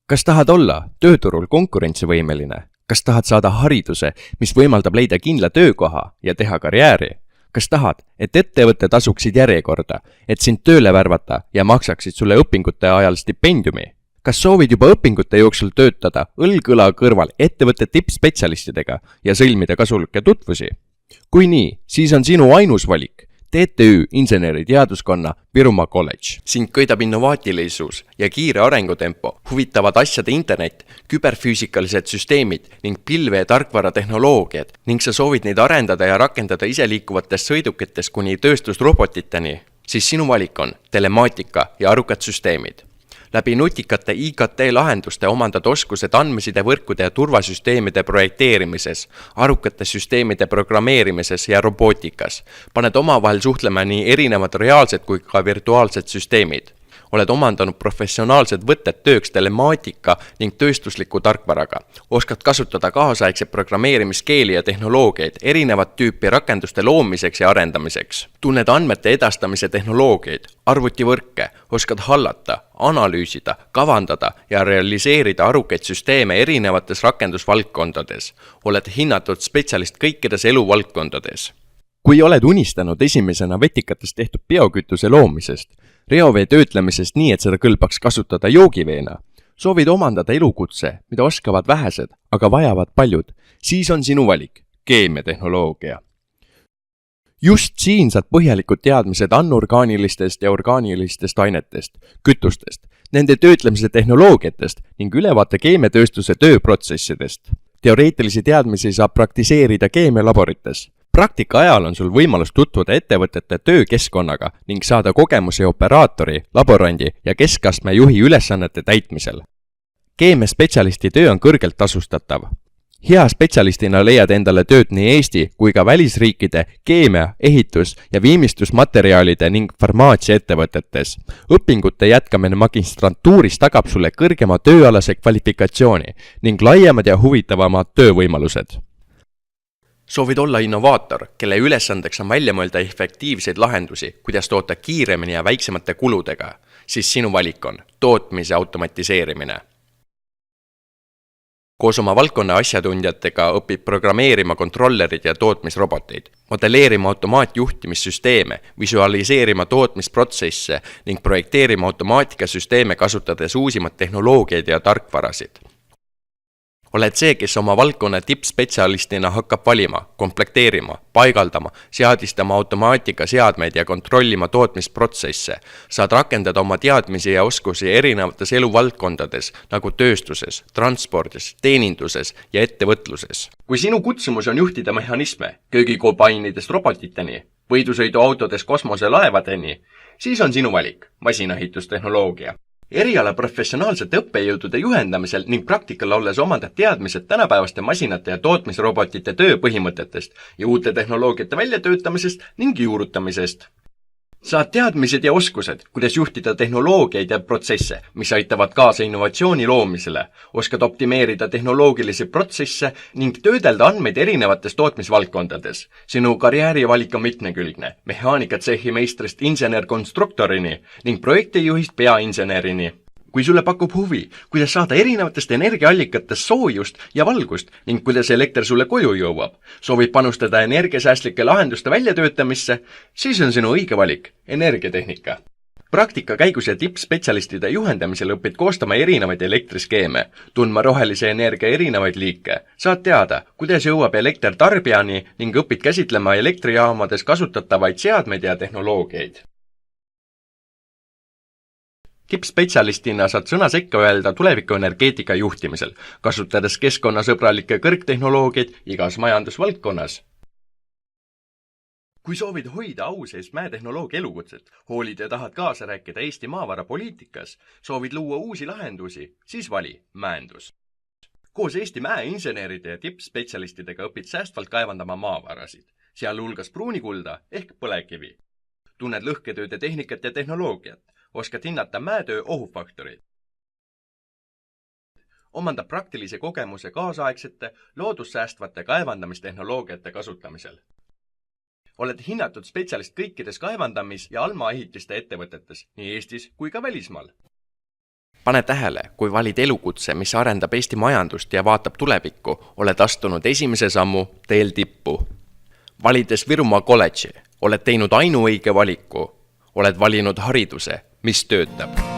Kas tahad olla tööturul konkurentsivõimeline? Kas tahad saada hariduse, mis võimaldab leida kindla töökoha ja teha karjääri? Kas tahad, et ettevõtted asuksid järjekorda, et sind tööle värvata ja maksaksid sulle õpingute ajal stipendiumi? Kas soovid juba õpingute jooksul töötada õlg-õla kõrval ettevõtte tippspetsialistidega ja sõlmida kasulikke tutvusi? Kui nii, siis on sinu ainus valik TTÜ Inseneriteaduskonna Virumaa College. Sind köidab innovaatilisus ja kiire arengutempo, huvitavad asjade internet, küberfüüsikalised süsteemid ning pilve- ja tarkvaratehnoloogiad ning sa soovid neid arendada ja rakendada iseliikuvatest sõidukitest kuni tööstusrobotiteni, siis sinu valik on telemaatika ja arukad süsteemid. Läbi nutikate IKT-lahenduste omandad oskused andmesidevõrkude ja turvasüsteemide projekteerimises, arukate süsteemide programmeerimises ja robootikas. Paned omavahel suhtlema nii erinevad reaalsed kui ka virtuaalsed süsteemid. Oled omandanud professionaalsed võtted tööks telemaatika ning tööstusliku tarkvaraga. Oskad kasutada kaasaegse programmeerimiskeeli ja tehnoloogiaid erinevat tüüpi rakenduste loomiseks ja arendamiseks. Tunned andmete edastamise tehnoloogiaid, arvutivõrke, oskad hallata, analüüsida, kavandada ja realiseerida arukaid süsteeme erinevates rakendusvaldkondades. Oled hinnatud spetsialist kõikides eluvaldkondades. Kui oled unistanud esimesena vetikatest tehtud biokütuse loomisest, reovee töötlemisest nii, et seda kõlbaks kasutada joogiveena, soovid omandada elukutse, mida oskavad vähesed, aga vajavad paljud, siis on sinu valik keemiatehnoloogia. Just siin saad põhjalikud teadmised anorgaanilistest ja orgaanilistest ainetest, kütustest, nende töötlemise tehnoloogiatest ning ülevaate keemiatööstuse tööprotsessidest. Teoreetilisi teadmisi saab praktiseerida keemialaborites. Praktika ajal on sul võimalus tutvuda ettevõtete töökeskkonnaga ning saada kogemuse operaatori, laborandi ja keskastme juhi ülesannete täitmisel. Keemiaspetsialisti töö on kõrgelt tasustatav. Hea spetsialistina leiad endale tööd nii Eesti kui ka välisriikide keemia, ehitus- ja viimistlusmaterjalide ning farmaatsia ettevõtetes. Õpingute jätkamine magistrantuuris tagab sulle kõrgema tööalase kvalifikatsiooni ning laiemad ja huvitavamad töövõimalused. Soovid olla innovaator, kelle ülesandeks on välja mõelda efektiivseid lahendusi, kuidas toota kiiremini ja väiksemate kuludega, siis sinu valik on tootmise automatiseerimine. Koos oma valdkonna asjatundjatega õpib programmeerima kontrollerid ja tootmisroboteid, modelleerima automaatjuhtimissüsteeme, visualiseerima tootmisprotsesse ning projekteerima automaatikasüsteeme kasutades uusimat tehnoloogiaid ja tarkvarasid. Oled see, kes oma valdkonna tippspetsialistina hakkab valima, komplekteerima, paigaldama, seadistama automaatikaseadmeid ja kontrollima tootmisprotsesse. Saad rakendada oma teadmisi ja oskusi erinevates eluvaldkondades, nagu tööstuses, transpordis, teeninduses ja ettevõtluses. Kui sinu kutsumus on juhtida mehhanisme, köögikobainidest robotiteni, võidusõiduautodes kosmoselaevadeni, siis on sinu valik masinaehitustehnoloogia. Eriala professionaalsete õppejõudude juhendamisel ning praktikal olles omandad teadmised tänapäevaste masinate ja tootmisrobotite töö põhimõtetest ja uute tehnoloogiate väljatöötamisest ning juurutamisest. Saad teadmised ja oskused, kuidas juhtida tehnoloogiaid ja protsesse, mis aitavad kaasa innovatsiooni loomisele, oskad optimeerida tehnoloogilisi protsesse ning töödelda andmeid erinevates tootmisvaldkondades. Sinu karjäärivalik on mitmekülgne, mehaanikatsehi meistrist insener-konstruktorini ning projektijuhist peainsenerini. Kui sulle pakub huvi, kuidas saada erinevatest energiaallikatest soojust ja valgust ning kuidas elekter sulle koju jõuab, soovid panustada energiasäästlike lahenduste väljatöötamisse, siis on sinu õige valik energiatehnika. Praktika käigus ja tippspetsialistide juhendamisel õpid koostama erinevaid elektriskeeme, tundma rohelise energia erinevaid liike, saad teada, kuidas jõuab elekter tarbijani ning õpid käsitlema elektrijaamades kasutatavaid seadmeid ja tehnoloogiaid. Tippspetsialistina saad sõna sekka öelda tulevikuenergeetika juhtimisel, kasutades keskkonnasõbralikke kõrgtehnoloogiaid igas majandusvaldkonnas. Kui soovid hoida au sees mäetehnoloogia elukutset, hoolid ja tahad kaasa rääkida Eesti maavarapoliitikas, soovid luua uusi lahendusi, siis vali mäendus. Koos Eesti mäeinseneride ja tippspetsialistidega õpid säästvalt kaevandama maavarasid, sealhulgas pruunikulda ehk põlevkivi. Tunned lõhketööde tehnikat ja tehnoloogiat. Oskad hinnata mäetöö ohufaktorid. Omandab praktilise kogemuse kaasaegsete, loodussäästvate kaevandamistehnoloogiate kasutamisel. Oled hinnatud spetsialist kõikides kaevandamis- ja almaehitiste ettevõtetes, nii Eestis kui ka välismaal. pane tähele, kui valid elukutse, mis arendab Eesti majandust ja vaatab tulevikku, oled astunud esimese sammu teel tippu. Valides Virumaa kolledži, oled teinud ainuõige valiku, oled valinud hariduse, mis töötab.